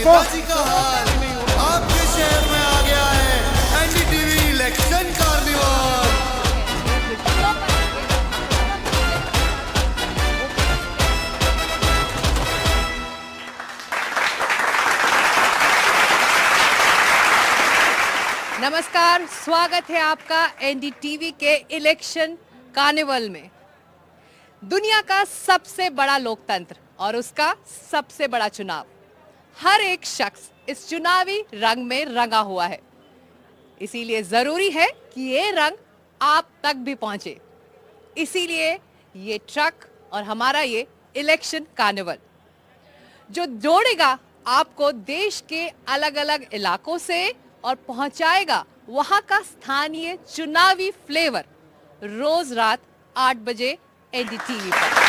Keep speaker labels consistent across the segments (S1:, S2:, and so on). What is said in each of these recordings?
S1: को।
S2: आपके शहर में आ गया है एनडीटीवी इलेक्शन कार्निवल।
S3: नमस्कार, स्वागत है आपका एनडीटीवी के इलेक्शन कार्निवल में। दुनिया का सबसे बड़ा लोकतंत्र और उसका सबसे बड़ा चुनाव। हर एक शख्स इस चुनावी रंग में रंगा हुआ है, इसीलिए जरूरी है कि ये रंग आप तक भी पहुंचे। इसीलिए ये ट्रक और हमारा ये इलेक्शन कार्निवल जो जोड़ेगा आपको देश के अलग अलग इलाकों से और पहुंचाएगा वहां का स्थानीय चुनावी फ्लेवर, रोज रात 8 बजे एनडीटीवी पर।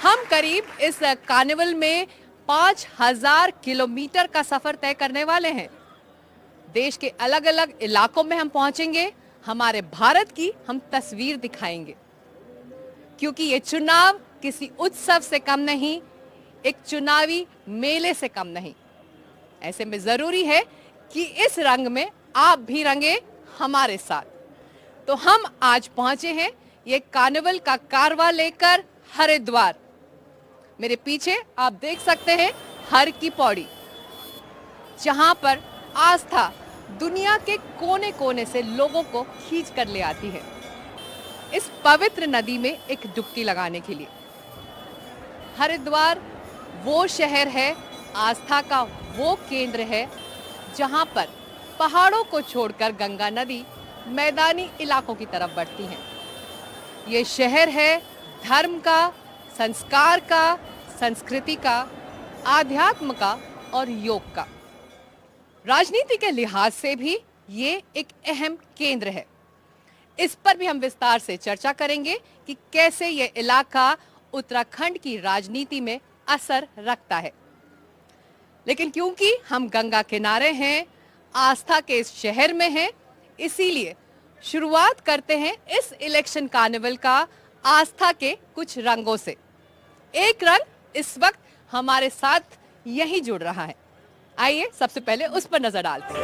S3: हम करीब इस कार्निवल में 5000 किलोमीटर का सफर तय करने वाले हैं। देश के अलग अलग इलाकों में हम पहुंचेंगे, हमारे भारत की हम तस्वीर दिखाएंगे, क्योंकि ये चुनाव किसी उत्सव से कम नहीं, एक चुनावी मेले से कम नहीं। ऐसे में जरूरी है कि इस रंग में आप भी रंगे हमारे साथ। तो हम आज पहुंचे हैं ये कार्निवल का कारवां लेकर हरिद्वार। मेरे पीछे आप देख सकते हैं हर की पौड़ी, जहां पर आस्था दुनिया के कोने कोने से लोगों को खींच कर ले आती है इस पवित्र नदी में एक डुबकी लगाने के लिए। हरिद्वार वो शहर है, आस्था का वो केंद्र है जहां पर पहाड़ों को छोड़कर गंगा नदी मैदानी इलाकों की तरफ बढ़ती है। ये शहर है धर्म का, संस्कार का, संस्कृति का, आध्यात्म का और योग का। राजनीति के लिहाज से भी ये एक अहम केंद्र है। इस पर भी हम विस्तार से चर्चा करेंगे कि कैसे ये इलाका उत्तराखंड की राजनीति में असर रखता है। लेकिन क्योंकि हम गंगा किनारे हैं, आस्था के इस शहर में हैं, इसीलिए शुरुआत करते हैं इस इलेक्शन कार्निवल का आस्था के कुछ रंगों से। एक रंग इस वक्त हमारे साथ यहीं जुड़ रहा है। आइए सबसे पहले उस पर नजर डालते हैं।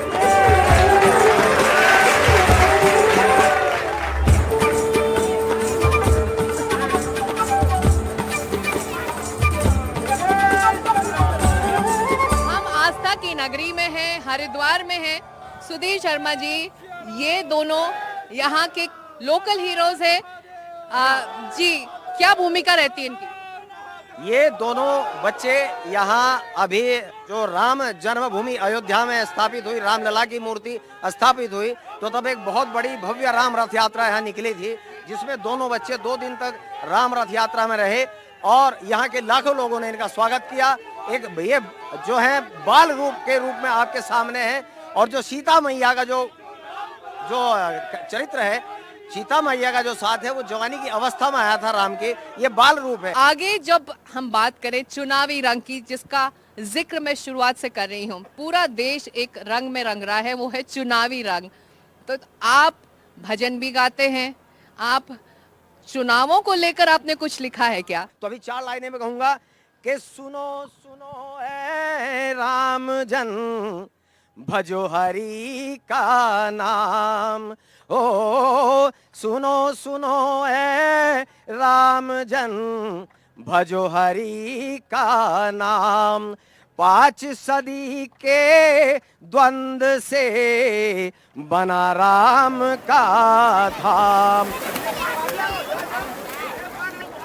S3: नगरी में है, हरिद्वार में है। सुधीर शर्मा जी, ये दोनों यहाँ के लोकल हीरोज हैं। जी, क्या भूमिका रहती है इनकी?
S1: ये दोनों बच्चे यहाँ अभी जो राम जन्मभूमि अयोध्या में स्थापित हुई, रामलला की मूर्ति स्थापित हुई, तो तब एक बहुत बड़ी भव्य राम रथ यात्रा यहाँ निकली थी, जिसमें दोनों बच्चे 2 दिन तक राम रथ यात्रा में रहे और यहाँ के लाखों लोगों ने इनका स्वागत किया। एक ये जो है बाल रूप के रूप में आपके सामने है, और जो सीता मैया का जो चरित्र है, सीता मैया का जो साथ है, वो जवानी की अवस्था में आया था राम के, ये बाल रूप है।
S3: आगे जब हम बात करें चुनावी रंग की, जिसका जिक्र मैं शुरुआत से कर रही हूँ, पूरा देश एक रंग में रंग रहा है, वो है चुनावी रंग। तो आप भजन भी गाते हैं, आप चुनावों को लेकर आपने कुछ लिखा है क्या?
S1: तो अभी 4 लाइनें में कहूंगा कि सुनो सुनो ए राम जन, भजो हरि का नाम। ओ सुनो सुनो ए राम जन, भजो हरि का नाम। 5 सदी के द्वंद्व से बना राम का धाम।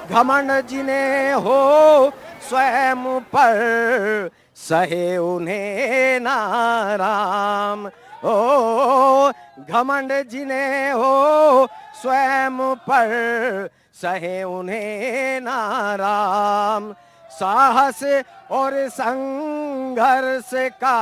S1: घमंड जिन्हें हो स्वयं पर, सहे उन्हें नाराम। ओ घमंड जिन्हें हो स्वयं पर, सहे उन्हें नाराम। साहस और संघर्ष का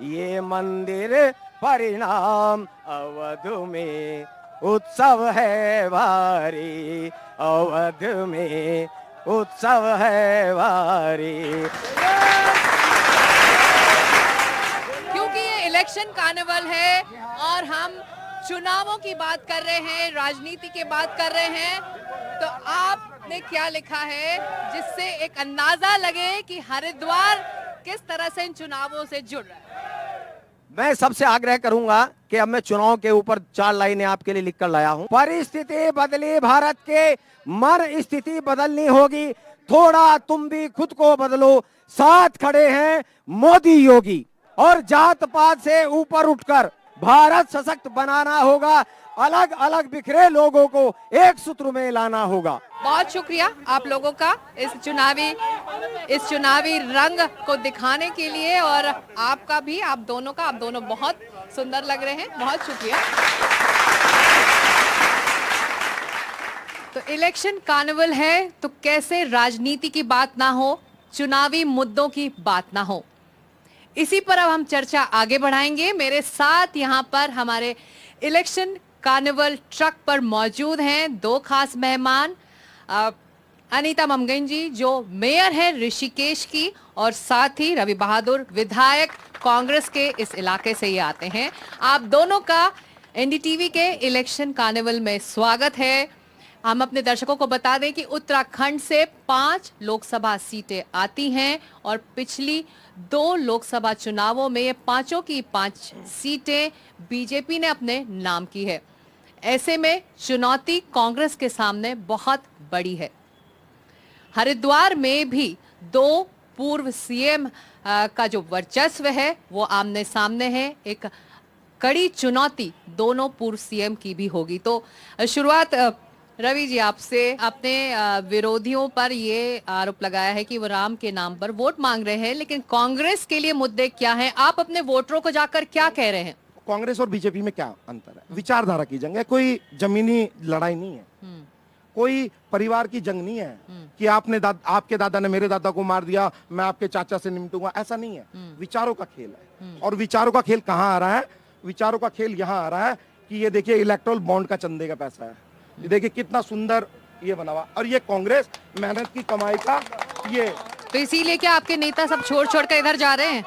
S1: ये मंदिर परिणाम। अवध में उत्सव है भारी, अवध में उत्सव है भारी।
S3: क्योंकि ये इलेक्शन कार्निवल है और हम चुनावों की बात कर रहे हैं, राजनीति की बात कर रहे हैं, तो आप आपने क्या लिखा है जिससे एक अंदाजा लगे कि हरिद्वार किस तरह से इन चुनावों से जुड़ रहा है?
S1: मैं सबसे आग्रह करूंगा कि अब मैं चुनाव के ऊपर 4 लाइनें आपके लिए लिखकर लाया हूं। परिस्थिति बदली भारत के, मन स्थिति बदलनी होगी, थोड़ा तुम भी खुद को बदलो, साथ खड़े हैं मोदी योगी, और जात पात से ऊपर उठकर भारत सशक्त बनाना होगा, अलग अलग बिखरे लोगों को एक सूत्र में लाना होगा।
S3: बहुत शुक्रिया आप लोगों का इस चुनावी रंग को दिखाने के लिए, और आपका भी, आप दोनों बहुत सुंदर लग रहे हैं। बहुत शुक्रिया। तो इलेक्शन कार्निवल है तो कैसे राजनीति की बात ना हो, चुनावी मुद्दों की बात ना हो, इसी पर अब हम चर्चा आगे बढ़ाएंगे। मेरे साथ यहाँ पर हमारे इलेक्शन कार्निवल ट्रक पर मौजूद हैं 2 खास मेहमान, अनीता ममगन जी जो मेयर है ऋषिकेश की, और साथ ही रवि बहादुर विधायक कांग्रेस के इस इलाके से ही आते हैं। आप दोनों का एनडीटीवी के इलेक्शन कार्निवल में स्वागत है। हम अपने दर्शकों को बता दें कि उत्तराखंड से 5 लोकसभा सीटें आती हैं और पिछली 2 लोकसभा चुनावों में ये पांचों की 5 सीटें बीजेपी ने अपने नाम की है। ऐसे में चुनौती कांग्रेस के सामने बहुत बड़ी है। हरिद्वार में भी 2 पूर्व सीएम का जो वर्चस्व है वो आमने सामने है। एक कड़ी चुनौती दोनों पूर्व सीएम की भी होगी। तो शुरुआत रवि जी आपसे, अपने विरोधियों पर ये आरोप लगाया है कि वो राम के नाम पर वोट मांग रहे हैं, लेकिन कांग्रेस के लिए मुद्दे क्या हैं? आप अपने वोटरों को जाकर क्या कह रहे हैं?
S4: कांग्रेस और बीजेपी में क्या अंतर है? विचारधारा की जंग है, कोई जमीनी लड़ाई नहीं है, कोई परिवार की जंग नहीं है कि आपके दादा ने मेरे दादा को मार दिया, मैं आपके चाचा से निपटूंगा, ऐसा नहीं है। विचारों का खेल है, और विचारों का खेल कहाँ आ रहा है? विचारों का खेल यहाँ आ रहा है कि ये देखिए इलेक्टोरल बॉन्ड का चंदे का पैसा है, ये देखिए कितना सुंदर ये बना हुआ, और ये कांग्रेस मेहनत की कमाई का ये।
S3: तो इसीलिए क्या आपके नेता सब छोड़ कर इधर जा रहे हैं?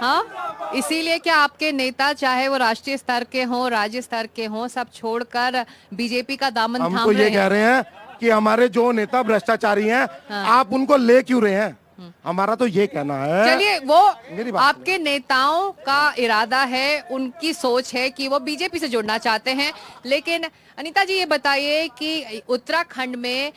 S3: हाँ, इसीलिए क्या आपके नेता, चाहे वो राष्ट्रीय स्तर के हों, राज्य स्तर के हों, सब छोड़कर बीजेपी का दामन थाम
S4: हम तो ये कह रहे हैं कि हमारे जो नेता भ्रष्टाचारी हैं, आप उनको ले क्यों रहे हैं? हमारा तो ये कहना है।
S3: चलिए, वो आपके नेताओं का इरादा है, उनकी सोच है कि वो बीजेपी से जुड़ना चाहते हैं, लेकिन अनीता जी ये बताइए कि उत्तराखंड में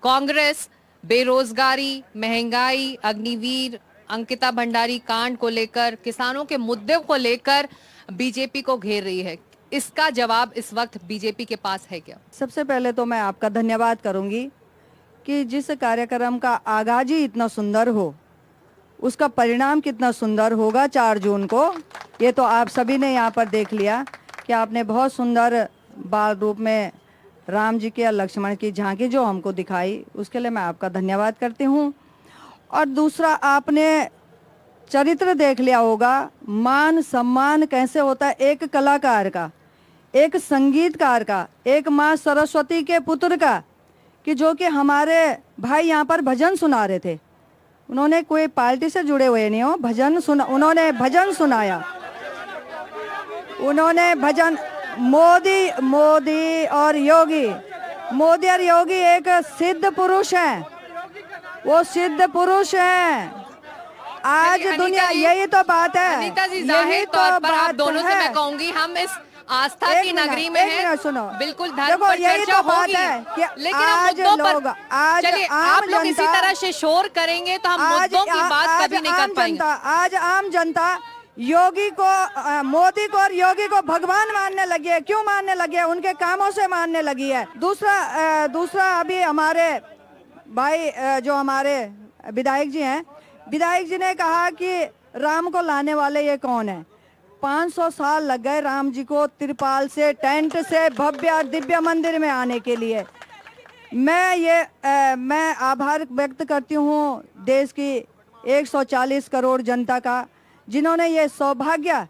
S3: कांग्रेस बेरोजगारी, महंगाई, अग्निवीर, अंकिता भंडारी कांड को लेकर, किसानों के मुद्दों को लेकर बीजेपी को घेर रही है, इसका जवाब इस वक्त बीजेपी के पास है क्या?
S5: सबसे पहले तो मैं आपका धन्यवाद करूंगी कि जिस कार्यक्रम का आगाज ही इतना सुंदर हो, उसका परिणाम कितना सुंदर होगा 4 जून को, ये तो आप सभी ने यहाँ पर देख लिया कि आपने बहुत सुंदर बाल रूप में राम जी के और लक्ष्मण की झांकी जो हमको दिखाई, उसके लिए मैं आपका धन्यवाद करती हूँ। और दूसरा, आपने चरित्र देख लिया होगा, मान सम्मान कैसे होता है एक कलाकार का, एक संगीतकार का, एक माँ सरस्वती के पुत्र का, कि जो कि हमारे भाई यहाँ पर भजन सुना रहे थे। उन्होंने कोई पार्टी से जुड़े हुए नहीं हो, उन्होंने भजन सुनाया। उन्होंने भजन मोदी और योगी एक सिद्ध पुरुष हैं, वो सिद्ध पुरुष हैं। आज दुनिया, यही तो बात है।
S3: अनीता जी, जाहिर तौर पर आप दोनों से मैं कहूंगी, हम इस आस्था की नगरी में हैं,
S5: सुनो,
S3: बिल्कुल धर्म पर चर्चा होगी, लेकिन हम मुद्दों पर, चलिए आप लोग इसी तरह से शोर करेंगे तो हम मुद्दों की बात कभी नहीं कर पाएंगे।
S5: आज आम जनता योगी को, मोदी को और योगी को भगवान मानने लगी है। क्यों मानने लगी है? उनके कामों से मानने लगी है। दूसरा अभी हमारे भाई जो हमारे विधायक जी हैं, विधायक जी ने कहा कि राम को लाने वाले ये कौन है? 500 साल लग गए राम जी को त्रिपाल से, टेंट से भव्य और दिव्य मंदिर में आने के लिए। मैं आभार व्यक्त करती हूँ देश की 140 करोड़ जनता का, जिन्होंने ये सौभाग्य।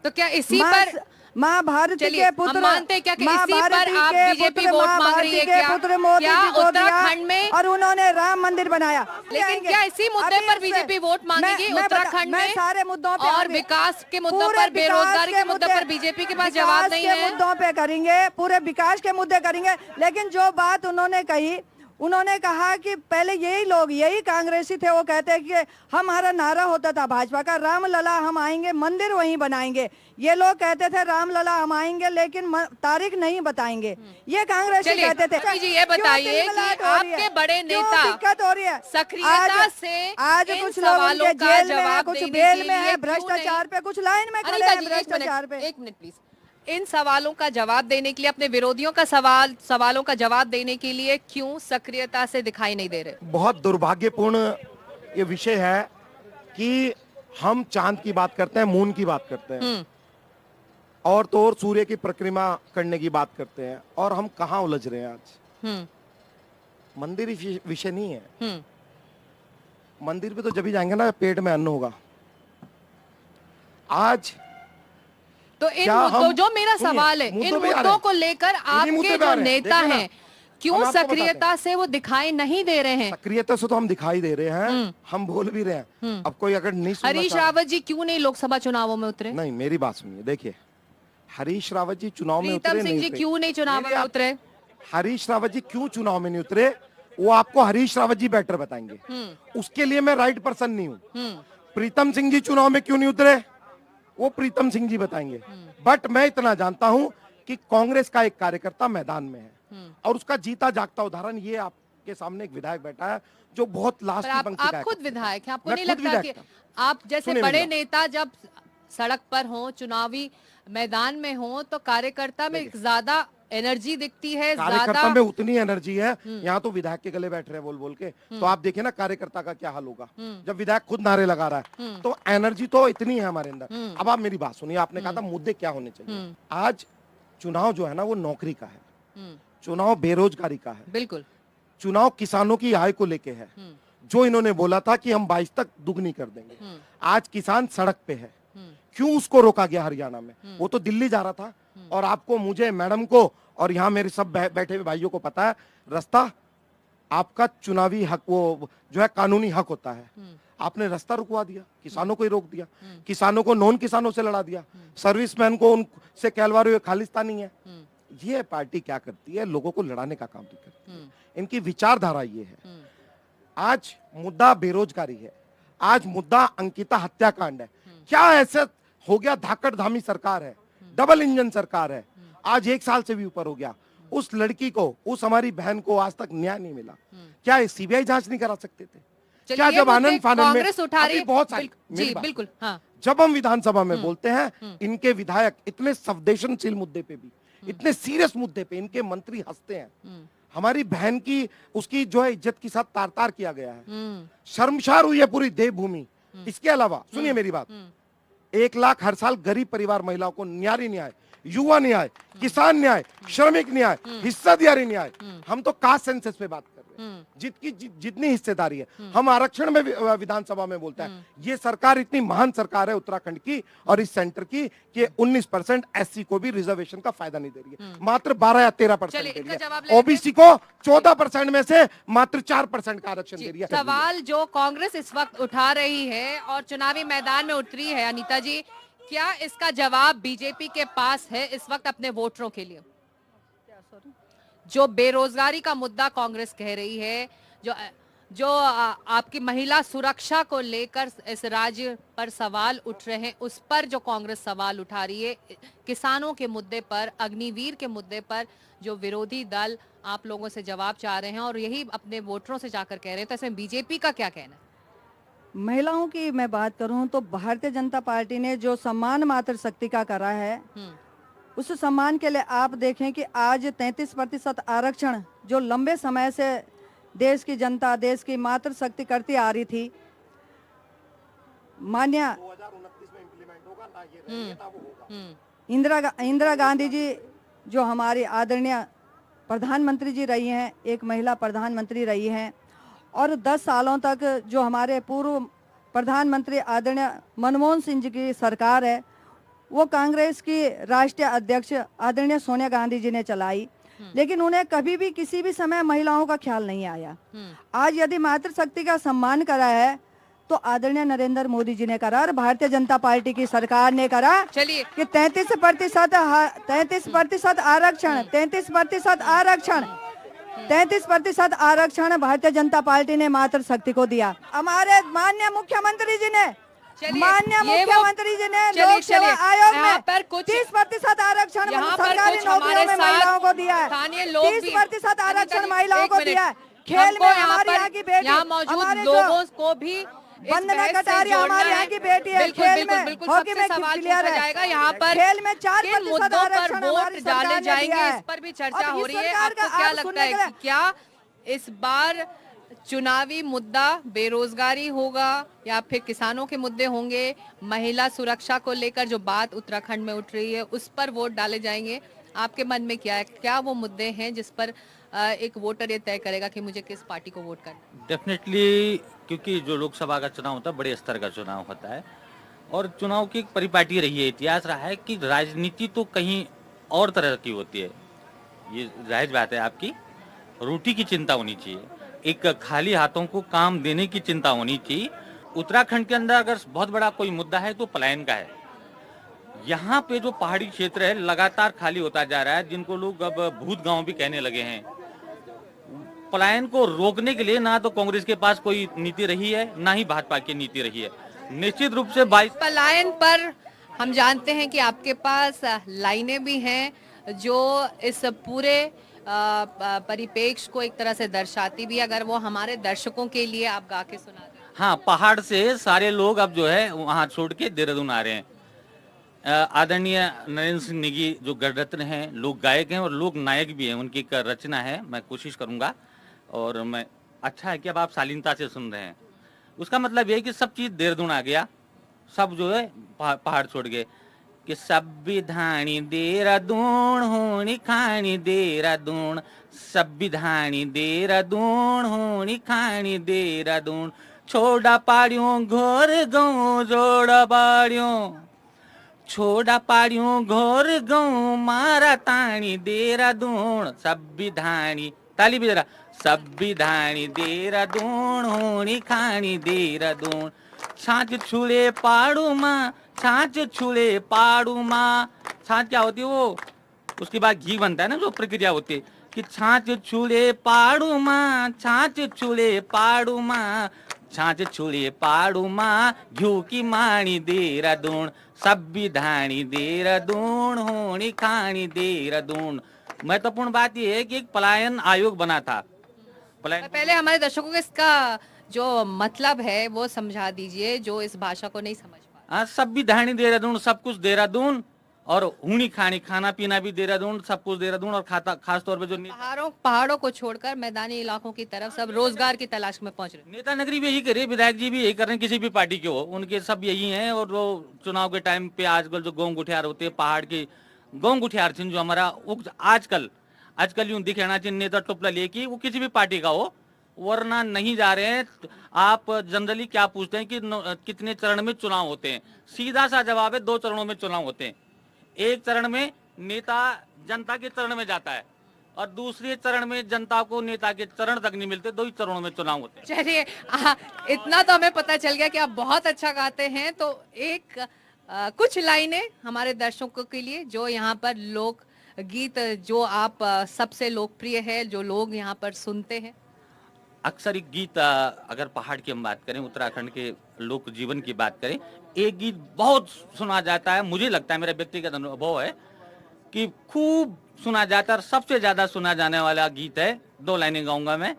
S3: तो क्या इसी पर
S5: माँ भारती
S3: चलिए,
S5: के
S3: हम
S5: पुत्र
S3: मानते हैं क्या कि
S5: माँ
S3: इसी पर
S5: भारती
S3: आप
S5: के
S3: बीजेपी
S5: पुत्र,
S3: वोट
S5: माँ
S3: मांग
S5: भारती
S3: रही है
S5: के
S3: क्या?
S5: पुत्र मोदी
S3: क्या
S5: जी को दिया
S3: उत्तराखंड में-
S5: और उन्होंने राम मंदिर बनाया।
S3: लेकिन क्या इसी मुद्दे पर बीजेपी वोट मांगेगी उत्तराखंड
S5: मैं
S3: में?
S5: सारे मुद्दों पे
S3: और
S5: आगे-
S3: विकास के मुद्दों
S5: पूरे
S3: पर,
S5: विकास
S3: बेरोजगारी के मुद्दे पर बीजेपी के पास जवाब नहीं
S5: विकास के
S3: है।
S5: मुद्दों पे करेंगे, पूरे विकास के मुद्दे करेंगे। लेकिन जो बात उन्होंने कही, उन्होंने कहा कि पहले यही लोग, यही कांग्रेसी थे, वो कहते हैं कि हमारा नारा होता था भाजपा का, राम लला हम आएंगे, मंदिर वहीं बनाएंगे। ये लोग कहते थे राम लला हम आएंगे लेकिन तारीख नहीं बताएंगे, ये कांग्रेसी
S3: चलिए,
S5: कहते थे।
S3: अभी जी ये
S5: क्यों
S3: बताइए
S5: तिलमिलाहट
S3: कि
S5: हो रही है?
S3: आपके बड़े
S5: क्यों
S3: नेता
S5: दिक्कत हो रही है?
S3: सक्रियता से
S5: आज
S3: इन
S5: कुछ लोग
S3: सवालों
S5: उनके
S3: का
S5: जेल में है,
S3: जवाब
S5: कुछ
S3: देने
S5: बेल
S3: के
S5: में
S3: लिए
S5: है,
S3: क्यों
S5: भ्रष्टाचार पे, कुछ लाइन में खड़े
S3: अनिता
S5: हैं
S3: जी,
S5: भ्रष्टाचार पे।
S3: एक मिनट प्लीज। इन सवालों का जवाब देने के लिए, अपने विरोधियों का सवालों का जवाब देने के लिए क्यों सक्रियता से दिखाई नहीं दे रहे?
S4: बहुत दुर्भाग्यपूर्ण ये विषय है कि हम चांद की बात करते हैं, मून की बात करते हैं, और तो और सूर्य की परिक्रमा करने की बात करते हैं, और हम कहाँ उलझ रहे हैं आज। मंदिर ही विषय नहीं है। मंदिर पे तो जब भी जाएंगे ना पेट में अन्न होगा। आज
S3: तो इन
S4: क्या
S3: मुद्दों,
S4: हम-
S3: जो मेरा
S4: सुनिए,
S3: सवाल है, इन
S4: मुद्दों पे आ रहे
S3: मुद्दों
S4: हैं।
S3: को लेकर
S4: इन्हीं मुद्दे
S3: आपके
S4: पे आ
S3: जो
S4: रहे हैं।
S3: नेता
S4: देखिए ना,
S3: हैं, क्यों
S4: हम आपको बताते
S3: सक्रियता से वो दिखाई नहीं दे रहे हैं?
S4: सक्रियता से तो हम दिखाई दे रहे हैं, हम बोल भी रहे हैं। अब कोई अगर नहीं सुनना
S3: हरीश
S4: चाहे-
S3: रावत जी क्यों नहीं लोकसभा चुनावों में उतरे?
S4: नहीं, मेरी बात सुनिए। देखिए, हरीश रावत जी चुनाव में
S3: प्रीतम
S4: उतरे
S3: सिंह जी
S4: उतरे।
S3: क्यों नहीं चुनाव
S4: मेरी
S3: में
S4: आप-
S3: उतरे?
S4: हरीश रावत जी क्यों चुनाव में नहीं उतरे, वो आपको हरीश रावत जी बेटर बताएंगे। उसके लिए मैं राइट पर्सन नहीं हूँ। प्रीतम सिंह जी चुनाव में क्यों नहीं उतरे, वो प्रीतम सिंह जी बताएंगे। बट मैं इतना जानता हूं कि कांग्रेस का एक कार्यकर्ता मैदान में है, और उसका जीता जागता उदाहरण ये आपके सामने एक विधायक बैठा है जो बहुत लास्ट
S3: पर
S4: की
S3: आप
S4: पंक्ति का
S3: आप खुद
S4: है।
S3: विधायक हैं, आपको
S4: मैं
S3: नहीं
S4: खुद
S3: लगता कि
S4: विधायक
S3: आप जैसे
S4: सुनिए
S3: बड़े
S4: मेरी बात।
S3: नेता जब सड़क पर हो, चुनावी मैदान में हो, तो कार्यकर्ता में एक ज्यादा एनर्जी दिखती है,
S4: कार्यकर्ता
S3: ज्यादा
S4: में उतनी एनर्जी है। यहाँ तो विधायक के गले बैठ रहे हैं बोल बोल के, तो आप देखिए ना कार्यकर्ता का क्या हाल होगा जब विधायक खुद नारे लगा रहा है। तो एनर्जी तो इतनी है हमारे अंदर। अब आप मेरी बात सुनिए, आपने कहा था मुद्दे क्या होने चाहिए। आज चुनाव जो है ना वो नौकरी का है, चुनाव बेरोजगारी का है,
S3: बिल्कुल
S4: चुनाव किसानों की आय को लेके है। जो इन्होंने बोला था कि हम 22 तक दुगनी कर देंगे, आज किसान सड़क पे है। क्यों उसको रोका गया हरियाणा में? वो तो दिल्ली जा रहा था। और आपको, मुझे, मैडम को और यहाँ मेरे सब बैठे हुए भाइयों को पता है, रास्ता आपका चुनावी हक, वो जो है कानूनी हक होता है। आपने रास्ता रुकवा दिया, किसानों को ही रोक दिया, किसानों को नॉन किसानों से लड़ा दिया, सर्विसमैन को उनसे कहलवा रहे हुए खालिस्तानी है। ये पार्टी क्या करती है, लोगों को लड़ाने का काम भी करती है। इनकी विचारधारा ये है। आज मुद्दा बेरोजगारी है, आज मुद्दा अंकिता हत्याकांड है। क्या ऐसा हो गया, धाकड़ धामी सरकार है, डबल इंजन सरकार है, आज 1 साल से भी ऊपर हो गया। उस लड़की को, उस हमारी बहन को आज तक न्याय नहीं मिला। क्या सीबीआई जांच नहीं करा सकते थे?
S3: चलिए,
S4: क्या
S3: ये
S4: जब
S3: मुद्दे
S4: आनंद फानंद में
S3: कांग्रेस उठा रही
S4: अभी
S3: है,
S4: बहुत सारी
S3: जी
S4: मेरी बात-
S3: बिल्कुल, हाँ
S4: जब हम विधानसभा में बोलते हैं, इनके विधायक इतने संवेदनशील मुद्दे पे भी, इतने सीरियस मुद्दे पे इनके मंत्री हंसते हैं। हमारी बहन की, उसकी जो है इज्जत के साथ तार तार किया गया है, शर्मसार हुई है पूरी देवभूमि। इसके अलावा सुनिए मेरी बात, 1 लाख हर साल गरीब परिवार महिलाओं को न्यारी न्याय, युवा न्याय, किसान न्याय, श्रमिक न्याय, हिस्सेदारी न्याय, हम तो कास्ट सेंसस पे बात कर रहे हैं, जितनी हिस्सेदारी है। हम आरक्षण में विधानसभा में बोलते हैं। ये सरकार इतनी महान सरकार है उत्तराखंड की और इस सेंटर की कि 19% एससी को भी रिजर्वेशन का फायदा नहीं दे रही है, मात्र 12 या 13%
S3: चलिए,
S4: दे
S3: इनका
S4: रही
S3: जवाब
S4: है।
S3: ले लेते
S4: ओबीसी को 14% में से मात्र 4% का आरक्षण दे रही है।
S3: सवाल जो कांग्रेस इस वक्त उठा रही है और चुनावी मैदान में उतरी है, अनीता जी, क्या इसका जवाब बीजेपी के पास है इस वक्त अपने वोटरों के लिए? जो बेरोजगारी का मुद्दा कांग्रेस कह रही है, जो आपकी महिला सुरक्षा को लेकर इस राज्य पर सवाल उठ रहे हैं, उस पर जो कांग्रेस सवाल उठा रही है, किसानों के मुद्दे पर, अग्निवीर के मुद्दे पर जो विरोधी दल आप लोगों से जवाब चाह रहे हैं और यही अपने वोटरों से जाकर कह रहे हैं, तो इसमें बीजेपी का क्या कहना है?
S5: महिलाओं की मैं बात करूं तो भारतीय जनता पार्टी ने जो सम्मान मात्र शक्ति का करा है, उस सम्मान के लिए आप देखें कि आज 33% आरक्षण जो लंबे समय से देश की जनता, देश की मातृ शक्ति करती आ रही थी, मान्य
S4: 2029 में इंप्लीमेंट होगा ना, ये था वो होगा।
S5: इंदिरा गांधी जी जो हमारी आदरणीय प्रधानमंत्री जी रही हैं, एक महिला प्रधानमंत्री रही हैं, और 10 सालों तक जो हमारे पूर्व प्रधानमंत्री आदरणीय मनमोहन सिंह जी की सरकार है, वो कांग्रेस की राष्ट्रीय अध्यक्ष आदरणीय सोनिया गांधी जी ने चलाई, लेकिन उन्हें कभी भी किसी भी समय महिलाओं का ख्याल नहीं आया। आज यदि मातृशक्ति का सम्मान करा है तो आदरणीय नरेंद्र मोदी जी ने करा और भारतीय जनता पार्टी की सरकार ने करा।
S3: चलिए
S5: कि 33% आरक्षण 33% आरक्षण भारतीय जनता पार्टी ने मातृशक्ति को दिया। हमारे माननीय मुख्यमंत्री जी ने लोक सेवा आयोग में 30% आरक्षण सरकारी नौकरियों में महिलाओं को दिया है। 30% आरक्षण महिलाओं को दिया है। खेल में हमारे यहाँ की बेटी, हमारे
S3: लोगों को भी
S5: वंदना कटारिया हमारे यहाँ की बेटी है, खेल में हॉकी में प्लेयर है।
S3: यहाँ पर
S5: खेल में 4%
S3: मुद्दों पर
S5: आरक्षण
S3: वोट
S5: हमारी सरकार
S3: डाले
S5: ने
S3: जाएंगे,
S5: दिया है।
S3: इस पर भी चर्चा
S5: और
S3: हो
S5: इस
S3: रही है।
S5: सरकार का
S3: आपको क्या
S5: आप
S3: लगता
S5: सुनने
S3: है
S5: के
S3: कि
S5: लिए-
S3: क्या इस बार चुनावी मुद्दा बेरोजगारी होगा या फिर किसानों के मुद्दे होंगे, महिला सुरक्षा को लेकर जो बात उत्तराखंड में उठ रही है उस पर वोट डाले जाएंगे? आपके मन में क्या है, क्या वो मुद्दे हैं जिस पर एक वोटर ये तय करेगा कि मुझे किस पार्टी को वोट करना है?
S6: डेफिनेटली, क्योंकि जो लोकसभा का चुनाव होता है बड़े स्तर का चुनाव होता है और चुनाव की एक परिपाटी रही है, इतिहास रहा है कि राजनीति तो कहीं और तरह की होती है। ये जायज बात है आपकी, रोटी की चिंता होनी चाहिए, एक खाली हाथों को काम देने की चिंता होनी चाहिए। उत्तराखंड के अंदर अगर बहुत बड़ा कोई मुद्दा है तो पलायन का है। यहाँ पे जो पहाड़ी क्षेत्र है लगातार खाली होता जा रहा है, जिनको लोग अब भूत गांव भी कहने लगे हैं। पलायन को रोकने के लिए ना तो कांग्रेस के पास कोई नीति रही है, ना ही भाजपा की नीति रही है। निश्चित रूप से
S3: पलायन पर हम जानते हैं कि आपके पास लाइनें भी हैं जो इस पूरे परिपेक्ष को एक तरह से दर्शाती भी, अगर वो हमारे दर्शकों के लिए आप गा के सुना दें।
S6: हाँ, पहाड़ से सारे लोग अब जो है वहाँ छोड़ के देहरादून आ रहे हैं। आदरणीय नरेंद्र सिंह नेगी जो गणरत्न हैं, लोक गायक हैं और लोक नायक भी हैं, उनकी एक रचना है, मैं कोशिश करूंगा और मैं अच्छा है कि अब आप शालीनता से सुन रहे हैं। उसका मतलब ये है कि सब चीज देहरादून आ गया, सब जो है पहाड़ छोड़ गए कि संविधानी देहरादून होनी खानी देहरादून, संविधानी देहरादून होनी खानी देहरादून, छोड़ा पाड़ियों घोर गाँव जोड़ा पाड़ियों, छोड़ा पाड़ियों घोर गाँव मारा तानी देहरादून, संविधानी, ताली भी जरा, संविधानी देहरादून होनी खानी देहरादून, छाछ छुले पाड़ू माँ, छाछ छुले पाड़ू माँ। छाछ क्या होती है वो, उसके बाद घी बनता है ना, जो प्रक्रिया होती है कि छाछ छुले पाड़ू माँ, छाछ छुले पाड़ू माँ, छाछ छुले पाड़ू माँ, घी की माणी देहरादून, संविधानी देहरादून होनी खानी देहरादून। महत्वपूर्ण बात यह है कि एक पलायन आयोग बना था।
S3: पहले हमारे दर्शकों को इसका जो मतलब है वो समझा दीजिए, जो इस भाषा को नहीं समझ पा।
S6: संविधानी देहरादून, सब कुछ देहरादून और हुनी खानी, खाना पीना भी देहरादून, सब कुछ देहरादून और खास तौर पे जो
S3: पहाड़ों को छोड़कर मैदानी इलाकों की तरफ सब रोजगार की तलाश में पहुंच रहे।
S6: नेता नगरी भी यही करे, विधायक जी भी यही कर रहे हैं, किसी भी पार्टी के हो, उनके सब यही हैं। और वो चुनाव के टाइम पे आजकल जो गाँव गुठियार होते हैं, पहाड़ के गाँव गुठियार जो हमारा आजकल यूं दिखाना चाहिए नेता टुपला लेके, वो किसी भी पार्टी का हो, वरना नहीं जा रहे हैं। आप जनरली क्या पूछते हैं कि कितने चरण में चुनाव होते हैं? सीधा सा जवाब है, 2 चरणों में चुनाव होते हैं। एक चरण में नेता जनता के चरण में जाता है और दूसरे चरण में जनता को नेता के चरण तक नहीं मिलते, 2 ही चरणों में चुनाव होते हैं।
S3: चलिए, इतना तो हमें पता चल गया कि आप बहुत अच्छा गाते हैं, तो एक कुछ लाइनें हमारे दर्शकों के लिए, जो यहाँ पर लोक गीत जो आप सबसे लोकप्रिय है, जो लोग यहाँ पर सुनते हैं।
S6: अक्सर एक गीत, अगर पहाड़ की हम बात करें, उत्तराखंड के लोक जीवन की बात करें, एक गीत बहुत सुना जाता है, मुझे लगता है, मेरा व्यक्तिगत अनुभव है कि खूब सुना जाता है और सबसे ज्यादा सुना जाने वाला गीत है, 2 लाइनें गाऊंगा मैं।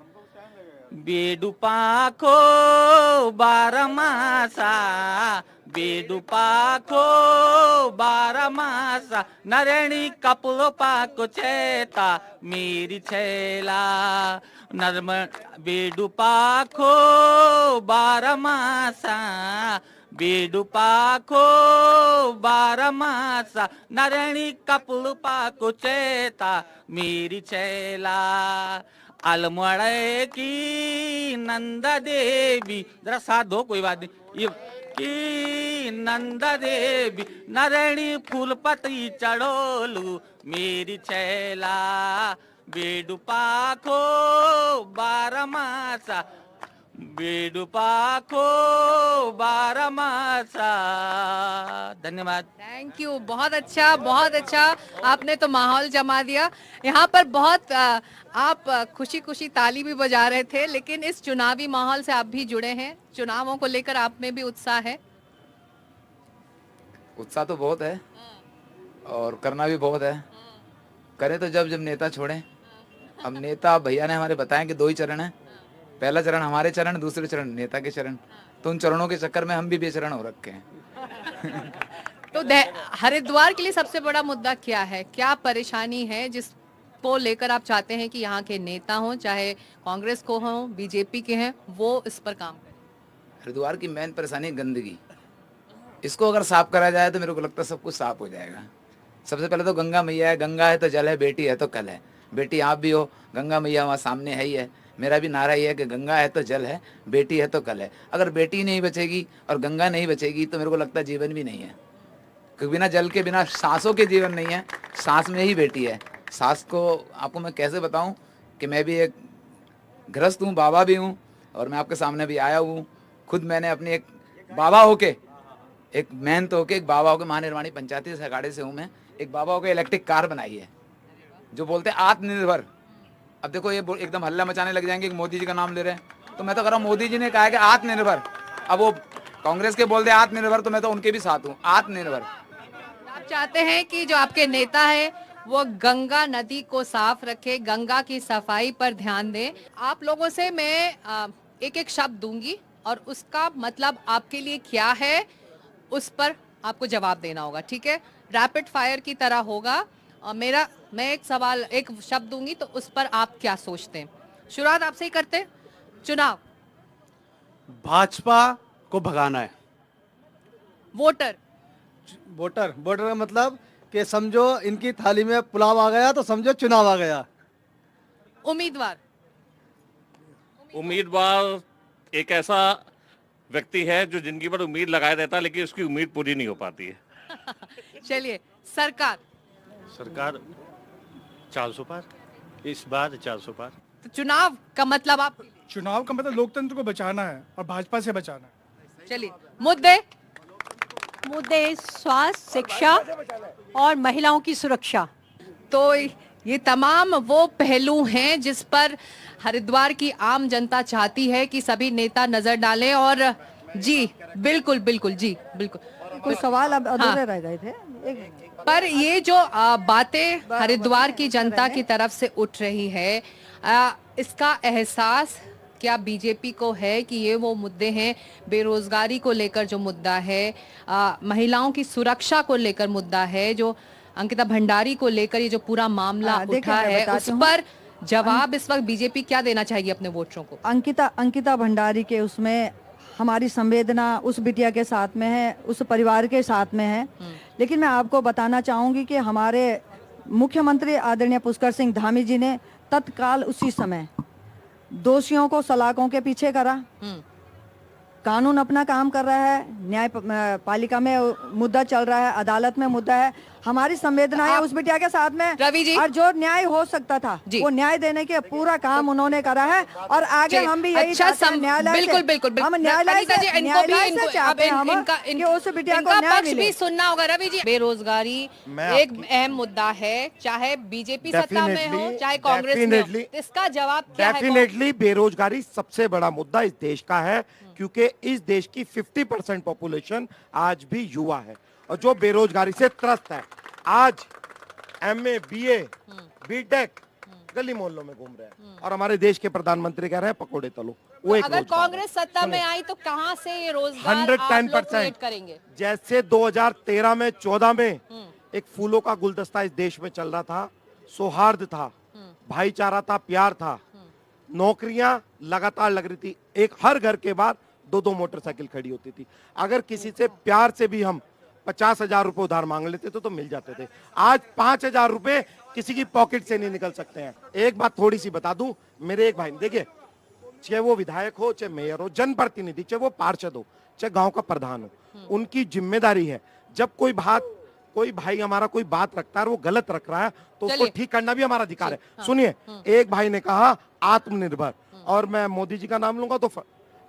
S6: बेडुपाखो बारमासा, बेडुपाखो बारमासा, नरेणी कपलो पाको चेता मेरी छैला, नरम बेडुपाखो बारमासा, बेडुपाखो बारमासा, नरेणी कपलो पाको चेता मेरी छैला, अलमड़े की नंदा देवी, जरा साथ दो कोई बात नहीं, ये की नंदा देवी नारायणी फूल पती चढ़ोलू मेरी छैला बेडू पाखो बारमासा, बेडू पाखो बारमासा। धन्यवाद।
S3: थैंक यू, बहुत अच्छा, बहुत अच्छा। आपने तो माहौल जमा दिया यहाँ पर। बहुत आप खुशी खुशी ताली भी बजा रहे थे, लेकिन इस चुनावी माहौल से आप भी जुड़े हैं, चुनावों को लेकर आप में भी उत्साह है?
S7: उत्साह तो बहुत है और करना भी बहुत है। करें तो जब जब नेता छोड़ें। अब नेता भैया ने हमारे बताया कि 2 ही चरण हैं, पहला चरण हमारे चरण, दूसरे चरण नेता के चरण, तो उन चरणों के चक्कर में हम भी बेचरण हो रखे हैं।
S3: तो हरिद्वार के लिए सबसे बड़ा मुद्दा क्या है, क्या परेशानी है जिसको लेकर आप चाहते हैं कि यहाँ के नेता हों, चाहे कांग्रेस को हों, बीजेपी के हैं, वो इस पर काम करें?
S7: हरिद्वार की मेन परेशानी गंदगी, इसको अगर साफ करा जाए तो मेरे को लगता है सब कुछ साफ हो जाएगा। सबसे पहले तो गंगा मैया है, गंगा है तो जल है, बेटी है तो कल है। बेटी आप भी हो, गंगा मैया वहाँ सामने है ही है। मेरा भी नारा ये है कि गंगा है तो जल है, बेटी है तो कल है। अगर बेटी नहीं बचेगी और गंगा नहीं बचेगी तो मेरे को लगता है जीवन भी नहीं है, क्योंकि बिना जल के, बिना सांसों के जीवन नहीं है। सांस में ही बेटी है। सांस को आपको मैं कैसे बताऊं कि मैं भी एक गृहस्थ हूँ, बाबा भी हूँ, और मैं आपके सामने भी आया हूँ। खुद मैंने अपनी एक बाबा होके, एक मेहनत होके, एक बाबा होके, महानिर्वाणी पंचायती से अखाड़े से हूँ मैं, एक बाबा होके इलेक्ट्रिक कार बनाई है जो बोलते हैं आत्मनिर्भर। अब देखो ये एकदम हल्ला मचाने लग जाएंगे कि मोदी जी का नाम ले रहे हैं, तो मैं तो कह रहा हूँ मोदी जी ने कहा है कि आत्मनिर्भर। अब वो कांग्रेस के बोल दे आत्मनिर्भर तो मैं तो उनके भी साथ हूँ, आत्मनिर्भर।
S3: आप चाहते हैं कि जो आपके नेता है वो गंगा नदी को साफ रखे, गंगा की सफाई पर ध्यान दें। आप लोगों से मैं एक एक शब्द दूंगी और उसका मतलब आपके लिए क्या है उस पर आपको जवाब देना होगा, ठीक है? रैपिड फायर की तरह होगा। मैं एक सवाल, एक शब्द दूंगी तो उस पर आप क्या सोचते हैं। शुरुआत आपसे ही करते हैं। चुनाव,
S8: भाजपा को भगाना है।
S3: वोटर,
S8: वोटर का मतलब कि समझो इनकी थाली में पुलाव आ गया तो समझो चुनाव आ गया।
S3: उम्मीदवार,
S9: उम्मीदवार एक ऐसा व्यक्ति है जो जिंदगी भर उम्मीद लगाए रहता है लेकिन उसकी उम्मीद पूरी नहीं हो पाती है।
S3: चलिए। सरकार,
S10: सरकार 400 पार, इस बार 400 पार।
S3: तो चुनाव का मतलब आप?
S11: चुनाव का मतलब लोकतंत्र को बचाना है और भाजपा से बचाना है।
S3: चलिए। मुद्दे,
S12: स्वास्थ्य, शिक्षा और महिलाओं की सुरक्षा।
S3: तो ये तमाम वो पहलू हैं जिस पर हरिद्वार की आम जनता चाहती है कि सभी नेता नजर डालें। और जी बिल्कुल बिल्कुल, जी बिल्कुल।
S5: कोई सवाल अब अधूरे रह गए थे।
S3: पर ये जो बातें हरिद्वार की जनता की तरफ से उठ रही है, इसका एहसास क्या बीजेपी को है कि ये वो मुद्दे हैं? बेरोजगारी को लेकर जो मुद्दा है, महिलाओं की सुरक्षा को लेकर मुद्दा है, जो अंकिता भंडारी को लेकर ये जो पूरा मामला उठा है, उस पर जवाब इस वक्त बीजेपी क्या देना चाहिए अपने वोटरों को?
S5: अंकिता भंडारी के उसमें हमारी संवेदना उस बिटिया के साथ में है, उस परिवार के साथ में है। लेकिन मैं आपको बताना चाहूंगी कि हमारे मुख्यमंत्री आदरणीय पुष्कर सिंह धामी जी ने तत्काल उसी समय दोषियों को सलाखों के पीछे करा। कानून अपना काम कर रहा है, न्याय पालिका में मुद्दा चल रहा है, अदालत में मुद्दा है। हमारी संवेदना है उस बिटिया के साथ में।
S3: रवि जी,
S5: और जो न्याय हो सकता था वो न्याय देने के पूरा काम उन्होंने करा है। और आगे हम भी यही न्यायालय,
S3: बिल्कुल बिल्कुल,
S5: हम न्यायालय से चाहते हैं उस बिटिया को न्याय
S3: पक्ष भी सुनना होगा। रवि जी, बेरोजगारी एक अहम मुद्दा है, चाहे बीजेपी सत्ता में हो चाहे कांग्रेस में हो, इसका जवाब क्या है?
S4: डेफिनेटली बेरोजगारी सबसे बड़ा मुद्दा इस देश का है, क्योंकि इस देश की 50% पॉपुलेशन आज भी युवा है और जो बेरोजगारी से त्रस्त है। आज एमए, बीए, बीटेक गली मोहल्लों में घूम रहे हैं और हमारे देश के प्रधानमंत्री कह रहे हैं पकोड़े तलो। वो एक
S3: अगर कांग्रेस सत्ता में आई तो कहां से ये रोजगार
S4: 110%
S3: करेंगे?
S4: जैसे 2013 में 14 में एक फूलों का गुलदस्ता इस देश में चल रहा था, सौहार्द था, भाईचारा था, प्यार था, नौकरियां लगातार लग रही थी, एक हर घर के बाहर 2-2 मोटरसाइकिल खड़ी होती थी। अगर किसी से प्यार से भी हम 50,000 रुपए उधार मांग लेते थे तो मिल जाते थे। आज 5,000 रुपए किसी की पॉकेट से नहीं निकल सकते हैं। एक बात थोड़ी सी बता दूं, मेरे एक भाई, देखिए, चाहे वो विधायक हो, चाहे मेयर हो, जनप्रतिनिधि, चाहे वो पार्षद हो, चाहे गांव का प्रधान हो, उनकी जिम्मेदारी है, जब कोई भाई हमारा कोई बात रखता है और वो गलत रख रहा है तो उसको ठीक करना भी हमारा अधिकार है। सुनिए, एक भाई ने कहा आत्मनिर्भर, और मैं मोदी जी का नाम लूंगा तो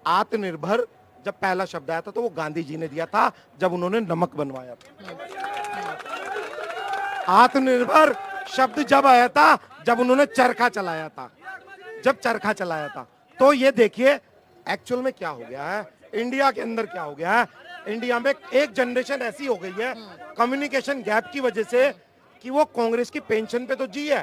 S4: आत्मनिर्भर जब पहला शब्द आया था तो वो गांधी जी ने दिया था जब उन्होंने नमक बनवाया था। आत्मनिर्भर शब्द जब आया था जब उन्होंने चरखा चलाया था। तो ये देखिए एक्चुअल में क्या हो गया है, इंडिया के अंदर क्या हो गया है। इंडिया में एक जनरेशन ऐसी हो गई है कम्युनिकेशन गैप की वजह से कि वो कांग्रेस की पेंशन पे तो जी है,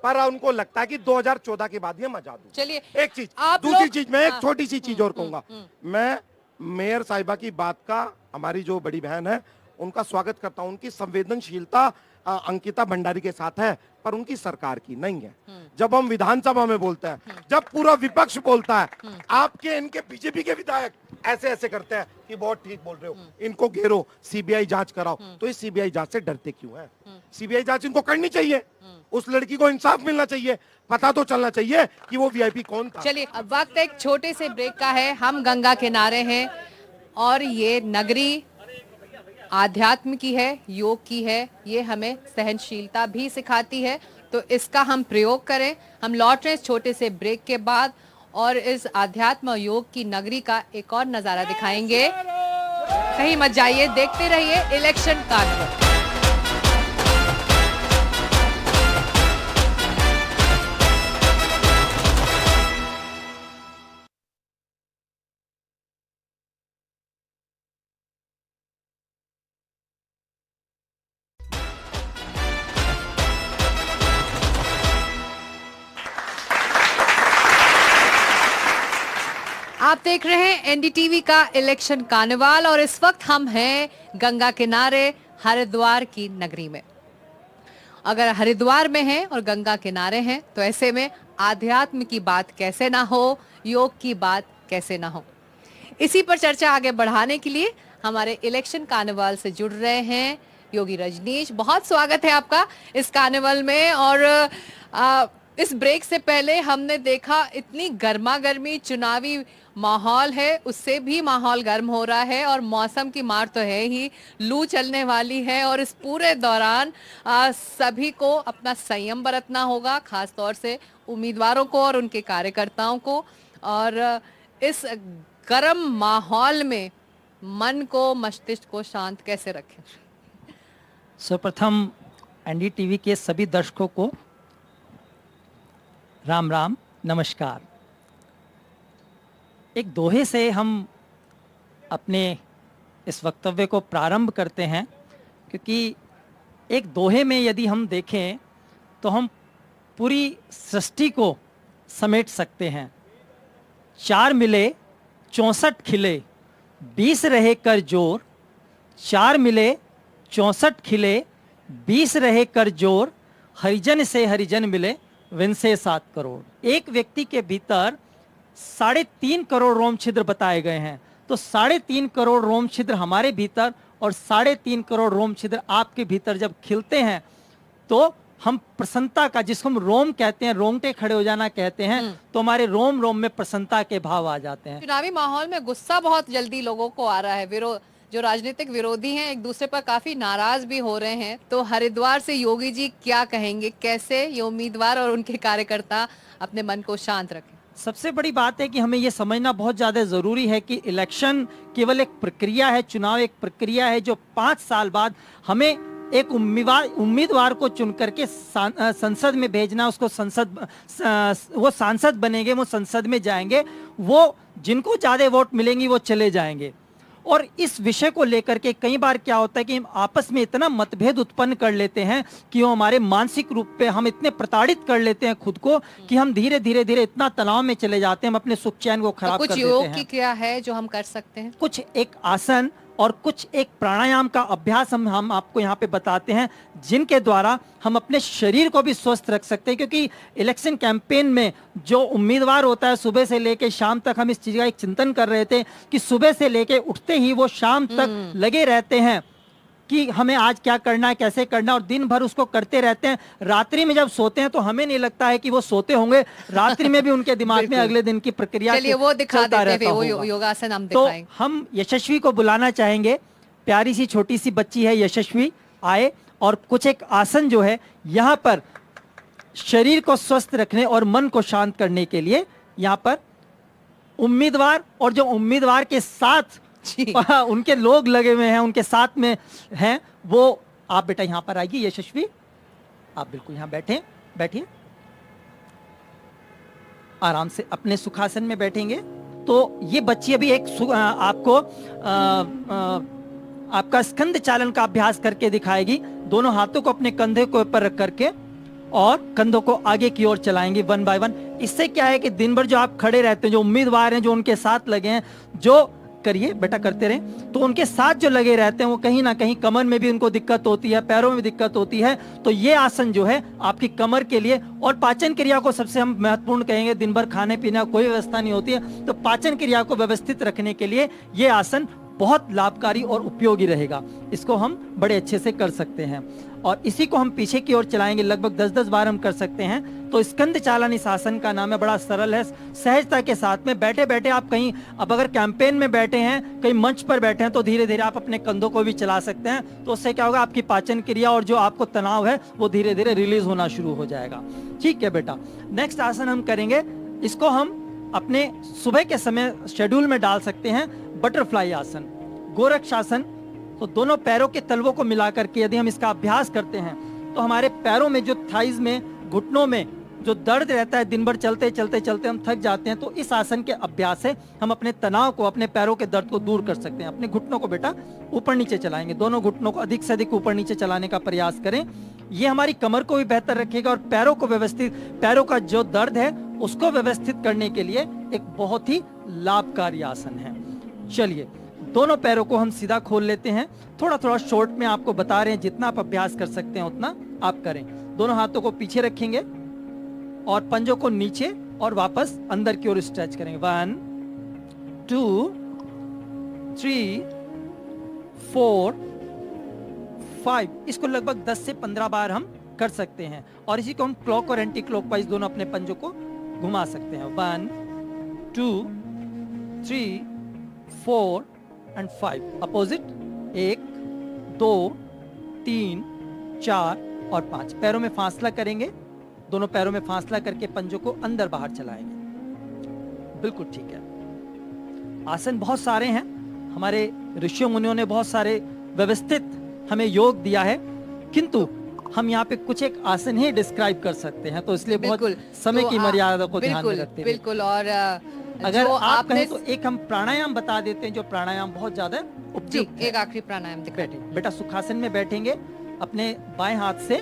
S4: पर उनको लगता है कि 2014 के बाद ये मजा दूं।
S3: चलिए
S4: एक चीज, दूसरी चीज, मैं एक छोटी सी चीज और कहूंगा। मैं मेयर साहिबा की बात का, हमारी जो बड़ी बहन है उनका स्वागत करता हूं। उनकी संवेदनशीलता अंकिता भंडारी के साथ है, पर उनकी सरकार की नहीं है। जब हम विधानसभा में बोलते हैं, जब पूरा विपक्ष बोलता है, आपके इनके बीजेपी के विधायक ऐसे ऐसे करते हैं कि बहुत ठीक बोल रहे हो, इनको घेरो, सीबीआई जांच कराओ, तो इस सीबीआई जांच से डरते क्यों हैं? सीबीआई जांच इनको करनी चाहिए, उस लड़की को इंसाफ मिलना चाहिए, पता तो चलना चाहिए कि वो वीआईपी कौन था।
S3: चलिए, अब वक्त एक छोटे से ब्रेक का है। हम गंगा किनारे हैं और ये नगरी आध्यात्म की है, योग की है, ये हमें सहनशीलता भी सिखाती है, तो इसका हम प्रयोग करें। हम लौट रहे हैं छोटे से ब्रेक के बाद और इस आध्यात्म और योग की नगरी का एक और नजारा दिखाएंगे। कहीं मत जाइए, देखते रहिए इलेक्शन कार्निवल। आप देख रहे हैं एनडीटीवी का इलेक्शन कार्निवाल और इस वक्त हम हैं गंगा किनारे हरिद्वार की नगरी में। अगर हरिद्वार में हैं और गंगा किनारे हैं तो ऐसे में आध्यात्म की बात कैसे ना हो, योग की बात कैसे ना हो। इसी पर चर्चा आगे बढ़ाने के लिए हमारे इलेक्शन कार्निवाल से जुड़ रहे हैं योगी रजनीश। बहुत स्वागत है आपका इस कार्निवल में। और इस ब्रेक से पहले हमने देखा इतनी गर्मा गर्मी चुनावी माहौल है, उससे भी माहौल गर्म हो रहा है और मौसम की मार तो है ही, लू चलने वाली है और इस पूरे दौरान सभी को अपना संयम बरतना होगा, खास तौर से उम्मीदवारों को और उनके कार्यकर्ताओं को। और इस गर्म माहौल में मन को, मस्तिष्क को शांत कैसे रखें?
S13: सर्वप्रथम एनडीटीवी के सभी दर्शकों को राम राम, नमस्कार। एक दोहे से हम अपने इस वक्तव्य को प्रारंभ करते हैं, क्योंकि एक दोहे में यदि हम देखें तो हम पूरी सृष्टि को समेट सकते हैं। 4 मिले 64 खिले, 20 रहे कर जोर। 4 मिले 64 खिले, 20 रहे कर जोर। हरिजन से हरिजन मिले, विन से 7 करोड़। एक व्यक्ति के भीतर 3.5 करोड़ रोम छिद्र बताए गए हैं, तो 3.5 करोड़ रोम छिद्र हमारे भीतर और 3.5 करोड़ रोम छिद्र आपके भीतर जब खिलते हैं तो हम प्रसन्नता का, जिसको हम रोम कहते हैं, रोंगटे खड़े हो जाना कहते हैं, तो हमारे रोम रोम में प्रसन्नता के भाव आ जाते हैं।
S3: चुनावी माहौल में गुस्सा बहुत जल्दी लोगों को आ रहा है, जो राजनीतिक विरोधी हैं एक दूसरे पर काफी नाराज भी हो रहे हैं। तो हरिद्वार से योगी जी क्या कहेंगे, कैसे ये उम्मीदवार और उनके कार्यकर्ता अपने मन को शांत रखें?
S13: सबसे बड़ी बात है कि हमें ये समझना बहुत ज़्यादा ज़रूरी है कि इलेक्शन केवल एक प्रक्रिया है, चुनाव एक प्रक्रिया है जो 5 साल बाद हमें एक उम्मीदवार को चुन करके संसद में भेजना, उसको वो सांसद बनेंगे, वो संसद में जाएंगे, वो जिनको ज़्यादा वोट मिलेंगी वो चले जाएंगे। और इस विषय को लेकर के कई बार क्या होता है कि हम आपस में इतना मतभेद उत्पन्न कर लेते हैं कि वो हमारे मानसिक रूप पे हम इतने प्रताड़ित कर लेते हैं खुद को कि हम धीरे धीरे धीरे इतना तनाव में चले जाते हैं, हम अपने सुख चैन को खराब कर देते हैं।
S3: कुछ योग की क्रिया है जो हम कर सकते हैं,
S13: कुछ एक आसन और कुछ एक प्राणायाम का अभ्यास हम आपको यहाँ पे बताते हैं, जिनके द्वारा हम अपने शरीर को भी स्वस्थ रख सकते हैं। क्योंकि इलेक्शन कैंपेन में जो उम्मीदवार होता है, सुबह से लेके शाम तक हम इस चीज का एक चिंतन कर रहे थे कि सुबह से लेके उठते ही वो शाम तक लगे रहते हैं कि हमें आज क्या करना है, कैसे करना है, और दिन भर उसको करते रहते हैं। रात्रि में जब सोते हैं तो हमें नहीं लगता है कि वो सोते होंगे, रात्रि में भी उनके दिमाग में अगले दिन की प्रक्रिया
S3: चलिए वो दिखा
S13: चलता
S3: देते
S13: रहता
S3: हैं, वो
S13: होगा।
S3: योगासन हम
S13: तो
S3: दिखाएंगे।
S13: हम यशस्वी को बुलाना चाहेंगे। प्यारी सी छोटी सी बच्ची है यशस्वी, आए और कुछ एक आसन जो है यहाँ पर शरीर को स्वस्थ रखने और मन को शांत करने के लिए यहाँ पर उम्मीदवार और जो उम्मीदवार के साथ उनके लोग लगे हुए हैं, उनके साथ में हैं, वो आप बेटा यहाँ पर आइए यशस्वी, आप बिल्कुल यहाँ बैठिए आराम से अपने सुखासन में बैठेंगे। तो ये बच्ची अभी एक आपको आपका स्कंद चालन का अभ्यास करके दिखाएगी। दोनों हाथों को अपने कंधे के ऊपर रख करके और कंधों को आगे की ओर चलाएंगे वन बाय वन। इससे क्या है कि दिन भर जो आप खड़े रहते हैं, जो उम्मीदवार हैं जो उनके साथ लगे हैं, जो करिए बेटा करते रहे, तो उनके साथ जो लगे रहते हैं वो कहीं ना कहीं कमर में भी उनको दिक्कत होती है, पैरों में दिक्कत होती है। तो ये आसन जो है आपकी कमर के लिए और पाचन क्रिया को सबसे हम महत्वपूर्ण कहेंगे। दिन भर खाने पीने कोई व्यवस्था नहीं होती है, तो पाचन क्रिया को व्यवस्थित रखने के लिए ये आसन बहुत लाभकारी और उपयोगी रहेगा। इसको हम बड़े अच्छे से कर सकते हैं और इसी को हम पीछे की ओर चलाएंगे। लगभग 10-10 बार हम कर सकते हैं। तो स्कंद चालन इस आसन का नाम है, बड़ा सरल है। सहजता के साथ में बैठे बैठे आप कहीं, अब अगर कैंपेन में बैठे हैं, कहीं मंच पर बैठे हैं, तो धीरे धीरे आप अपने कंधों को भी चला सकते हैं। तो उससे क्या होगा, आपकी पाचन क्रिया और जो आपको तनाव है वो धीरे धीरे रिलीज होना शुरू हो जाएगा। ठीक है बेटा, नेक्स्ट आसन हम करेंगे। इसको हम अपने सुबह के समय शेड्यूल में डाल सकते हैं। बटरफ्लाई आसन, गोरक्षासन। तो दोनों पैरों के तलवों को मिला करके यदि हम इसका अभ्यास करते हैं तो हमारे पैरों में जो थाइज में, घुटनों में जो दर्द रहता है, दिन भर चलते चलते चलते हम थक जाते हैं, तो इस आसन के अभ्यास से हम अपने तनाव को, अपने पैरों के दर्द को दूर कर सकते हैं। अपने घुटनों को बेटा ऊपर नीचे चलाएंगे, दोनों घुटनों को अधिक से अधिक ऊपर नीचे चलाने का प्रयास करें। ये हमारी कमर को भी बेहतर रखेगा और पैरों को व्यवस्थित, पैरों का जो दर्द है उसको व्यवस्थित करने के लिए एक बहुत ही लाभकारी आसन है। चलिए दोनों पैरों को हम सीधा खोल लेते हैं। थोड़ा थोड़ा शॉर्ट में आपको बता रहे हैं, जितना आप अभ्यास कर सकते हैं उतना आप करें। दोनों हाथों को पीछे रखेंगे और पंजों को नीचे और वापस अंदर की ओर स्ट्रेच करेंगे। 1 2 3 4 5। इसको लगभग 10 से 15 बार हम कर सकते हैं और इसी को हम क्लॉक और एंटी क्लॉकवाइज दोनों अपने पंजों को घुमा सकते हैं। 1 2 3 4 एंड 5। अपोजिट 1 2 3 4 और 5। पैरों में फासला करेंगे, दोनों पैरों में फासला करके पंजों को अंदर बाहर चलाएंगे। बिल्कुल ठीक है। आसन बहुत सारे हैं, हमारे ऋषियों मुनियों ने बहुत सारे व्यवस्थित हमें योग दिया है, किंतु हम यहाँ पे कुछ एक आसन ही डिस्क्राइब कर सकते हैं, तो इसलिए बहुत समय की मर्यादा को ध्यान में रखते हुए
S3: बिल्कुल। और
S13: अगर आप कहें तो एक हम प्राणायाम बता देते हैं, जो प्राणायाम बहुत ज्यादा उपयुक्त है।
S3: एक आखिरी प्राणायाम दिखाइए।
S13: बेटा सुखासन में बैठेंगे, अपने बाएं हाथ से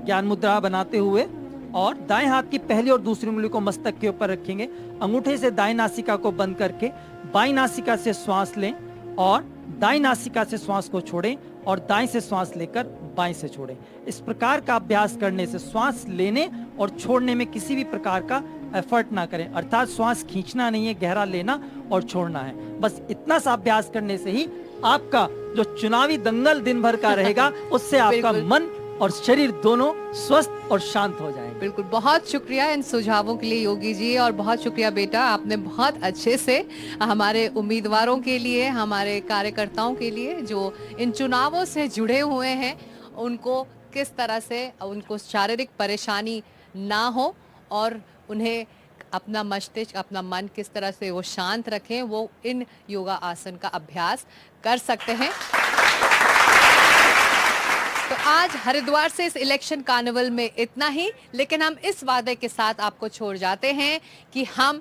S13: ज्ञान मुद्रा बनाते हुए और दाएं हाथ की पहली और दूसरी उंगली को मस्तक के ऊपर रखेंगे। अंगूठे से दाएं नासिका को बंद करके बाएं नासिका से श्वास लें और दाएं नासिका से श्वास को छोड़ें और दाएं से श्वास लेकर बाएं से छोड़ें। इस प्रकार का अभ्यास करने से श्वास लेने और छोड़ने में किसी भी प्रकार का एफर्ट ना करें, अर्थात श्वास खींचना नहीं है, गहरा लेना और छोड़ना है। बस इतना सा अभ्यास करने से ही आपका जो चुनावी दंगल दिन भर का रहेगा उससे आपका मन और शरीर दोनों स्वस्थ और शांत हो जाएंगे।
S3: बिल्कुल, बहुत शुक्रिया इन सुझावों के लिए योगी जी, और बहुत शुक्रिया बेटा, आपने बहुत अच्छे से हमारे उम्मीदवारों के लिए, हमारे कार्यकर्ताओं के लिए जो इन चुनावों से जुड़े हुए हैं, उनको किस तरह से उनको शारीरिक परेशानी ना हो और उन्हें अपना मस्तिष्क, अपना मन किस तरह से वो शांत रखें, वो इन योगा आसन का अभ्यास कर सकते हैं। तो आज हरिद्वार से इस इलेक्शन कार्निवल में इतना ही, लेकिन हम इस वादे के साथ आपको छोड़ जाते हैं कि हम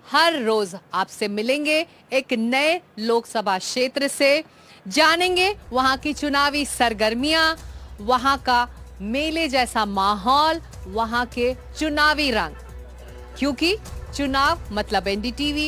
S3: हर रोज आपसे मिलेंगे, एक नए लोकसभा क्षेत्र से जानेंगे वहां की चुनावी सरगर्मियां, वहां का मेले जैसा माहौल, वहां के चुनावी रंग, क्योंकि चुनाव मतलब एनडीटीवी।